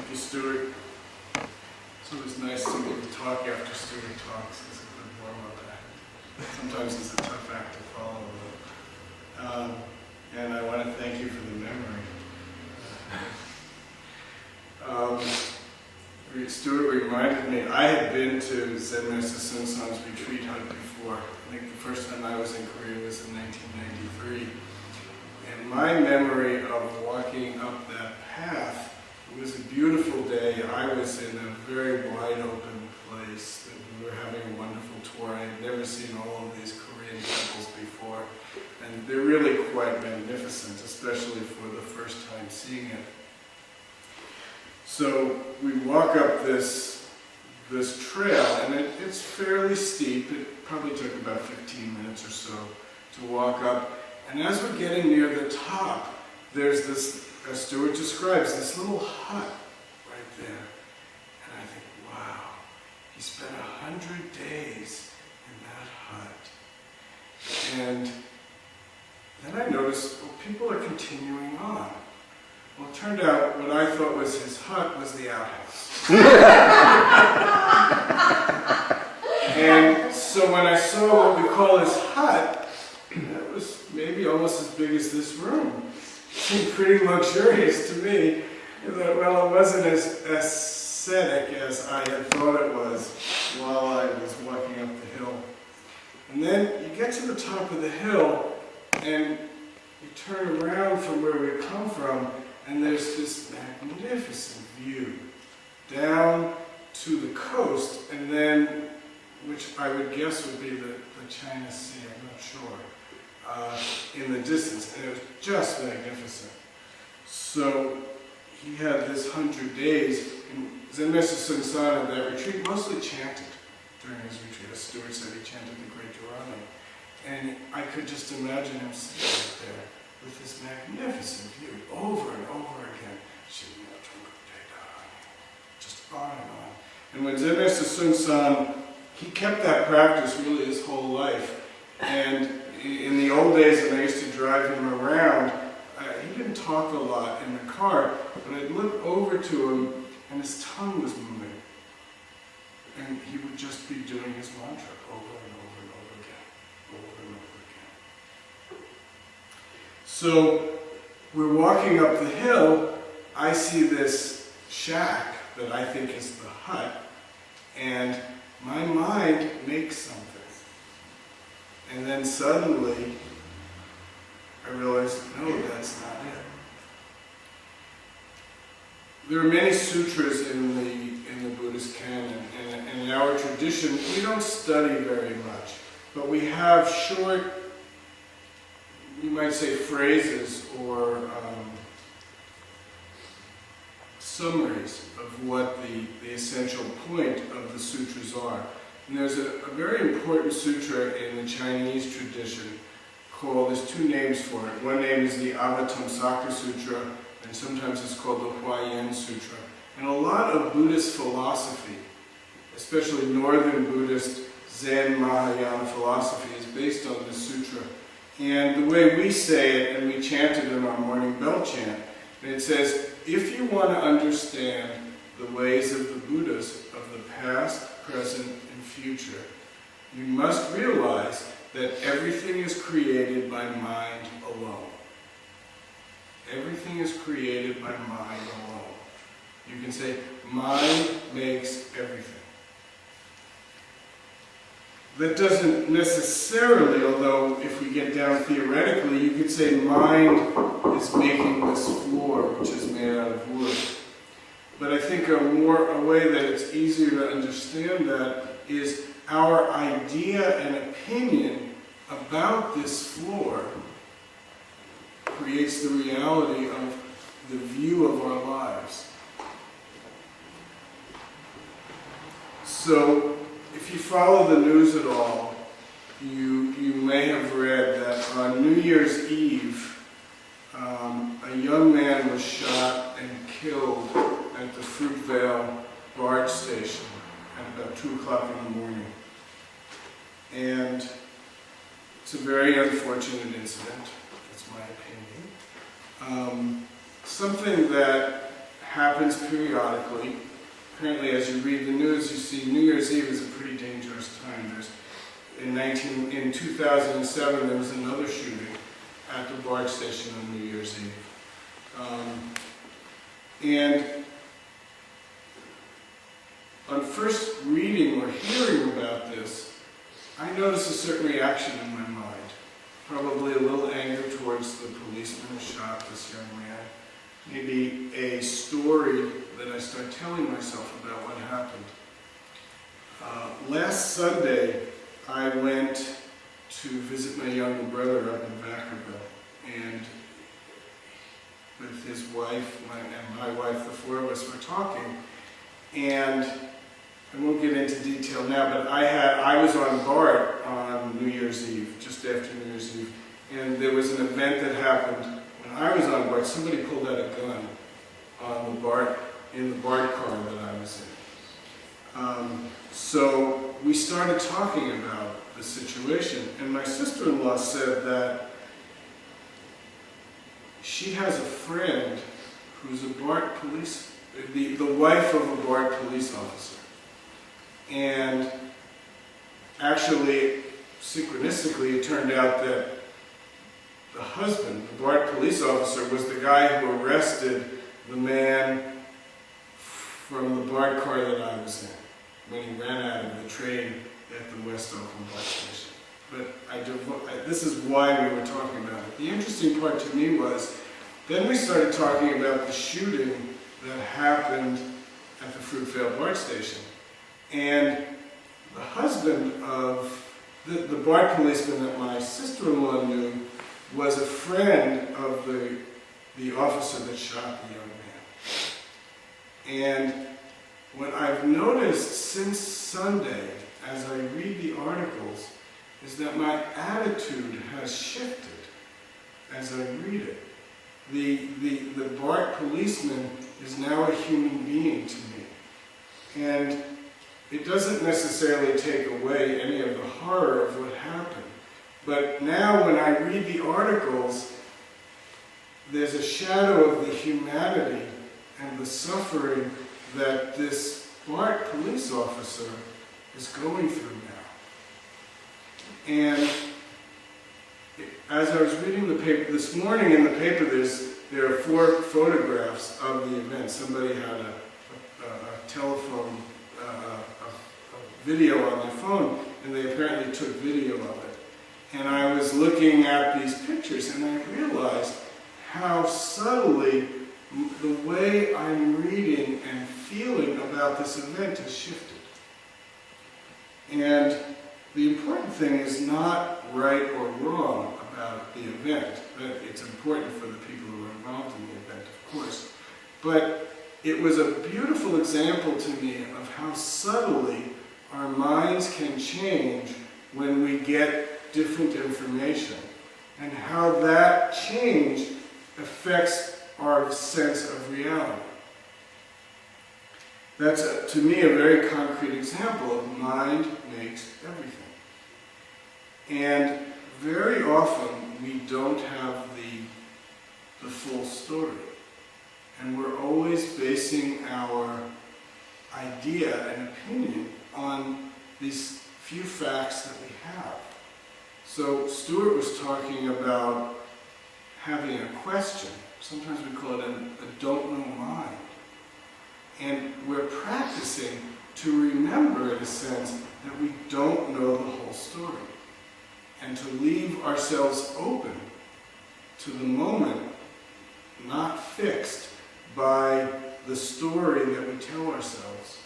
Thank you, Stuart. It's always nice to give a talk after Stuart talks. It's a good warm-up act. Sometimes it's a tough act to follow, though. And I want to thank you for the memory. Stuart reminded me, I had been to Zen Master Bon Soeng's retreat hut before. I think the first time I was in Korea was in 1993. And my memory of walking up that path, it was a beautiful day. I was in a very wide open place. We were having a wonderful tour. I had never seen all of these Korean temples before. And they're really quite magnificent, especially for the first time seeing it. So we walk up this trail, and it's fairly steep. It probably took about 15 minutes or so to walk up. And as we're getting near the top, there's this, as Stuart describes, this little hut right there. And I think, wow, he spent 100 days in that hut. And then I noticed, well, people are continuing on. Well, it turned out what I thought was his hut was the outhouse. And so when I saw what we call his hut, that was maybe almost as big as this room. It seemed pretty luxurious to me. I thought, well, it wasn't as ascetic as I had thought it was while I was walking up the hill. And then you get to the top of the hill, and you turn around from where we come from, and there's this magnificent view down to the coast, and then, which I would guess would be the China Sea, I'm not sure, in the distance, and it was just magnificent. So he had this 100 days, and Zen Master Bon Soeng at that retreat mostly chanted during his retreat. As Stuart said, he chanted the Great Dharma. And I could just imagine him sitting right there with this magnificent view, over and over again, just on and on. And when Zen Master Bon Soeng, he kept that practice really his whole life. And in the old days when I used to drive him around, he didn't talk a lot in the car, but I'd look over to him and his tongue was moving. And he would just be doing his mantra over and over and over again, over and over again. So we're walking up the hill, I see this shack that I think is the hut, and my mind makes something. And then suddenly, I realized, no, that's not it. There are many sutras in the Buddhist canon, and in our tradition, we don't study very much, but we have short, you might say, phrases or summaries of what the essential point of the sutras are. And there's a very important sutra in the Chinese tradition called, there's two names for it. One name is the Abbot Sutra, and sometimes it's called the Huayan Sutra. And a lot of Buddhist philosophy, especially Northern Buddhist Zen Mahayana philosophy, is based on this sutra. And the way we say it, and we chant it in our morning bell chant, and it says, if you want to understand the ways of the Buddhas of the past, present, and future, you must realize that everything is created by mind alone. Everything is created by mind alone. You can say, mind makes everything. That doesn't necessarily, although if we get down theoretically, you could say mind is making this floor, which is made out of wood. But I think a way that it's easier to understand that is our idea and opinion about this floor creates the reality of the view of our lives. So, if you follow the news at all, you may have read that on New Year's Eve, a young man was shot and killed at the Fruitvale barge station at about 2 o'clock in the morning. And it's a very unfortunate incident, that's my opinion. Something that happens periodically. Apparently, as you read the news, you see New Year's Eve is a pretty dangerous time. In 2007, there was another shooting at the BART station on New Year's Eve. And on first reading or hearing about this, I noticed a certain reaction in my mind. Probably a little anger towards the policeman who shot this young man. Maybe a story that I start telling myself about what happened. Last Sunday, I went to visit my younger brother up in Vacaville, and with his wife and my wife, the four of us were talking, and I won't get into detail now, but I was on BART on New Year's Eve, just after New Year's Eve, and there was an event that happened when I was on BART. Somebody pulled out a gun on the BART, in the BART car that I was in. So we started talking about the situation, and my sister-in-law said that she has a friend who's a BART police, the wife of a BART police officer. And actually, synchronistically, it turned out that the husband, the BART police officer, was the guy who arrested the man from the BART car that I was in when he ran out of the train at the West Oakland BART station. But this is why we were talking about it. The interesting part to me was, then we started talking about the shooting that happened at the Fruitvale BART station. And the husband of the BART policeman that my sister-in-law knew was a friend of the officer that shot the young man. And what I've noticed since Sunday, as I read the articles, is that my attitude has shifted as I read it. The BART policeman is now a human being to me. And it doesn't necessarily take away any of the horror of what happened. But now when I read the articles, there's a shadow of the humanity and the suffering that this BART police officer is going through now. And as I was reading the paper this morning, in the paper there are 4 photographs of the event. Somebody had a telephone, a video on their phone, and they apparently took video of it. And I was looking at these pictures, and I realized how subtly the way I'm reading and feeling about this event has shifted. And the important thing is not right or wrong about the event. It's important for the people who are involved in the event, of course. But it was a beautiful example to me of how subtly our minds can change when we get different information, and how that change affects our sense of reality. That's, to me, a very concrete example of mind makes everything. And very often we don't have the full story. And we're always basing our idea and opinion on these few facts that we have. So Stuart was talking about having a question. Sometimes we call it a don't know mind. And we're practicing to remember, in a sense, that we don't know the whole story. And to leave ourselves open to the moment, not fixed by the story that we tell ourselves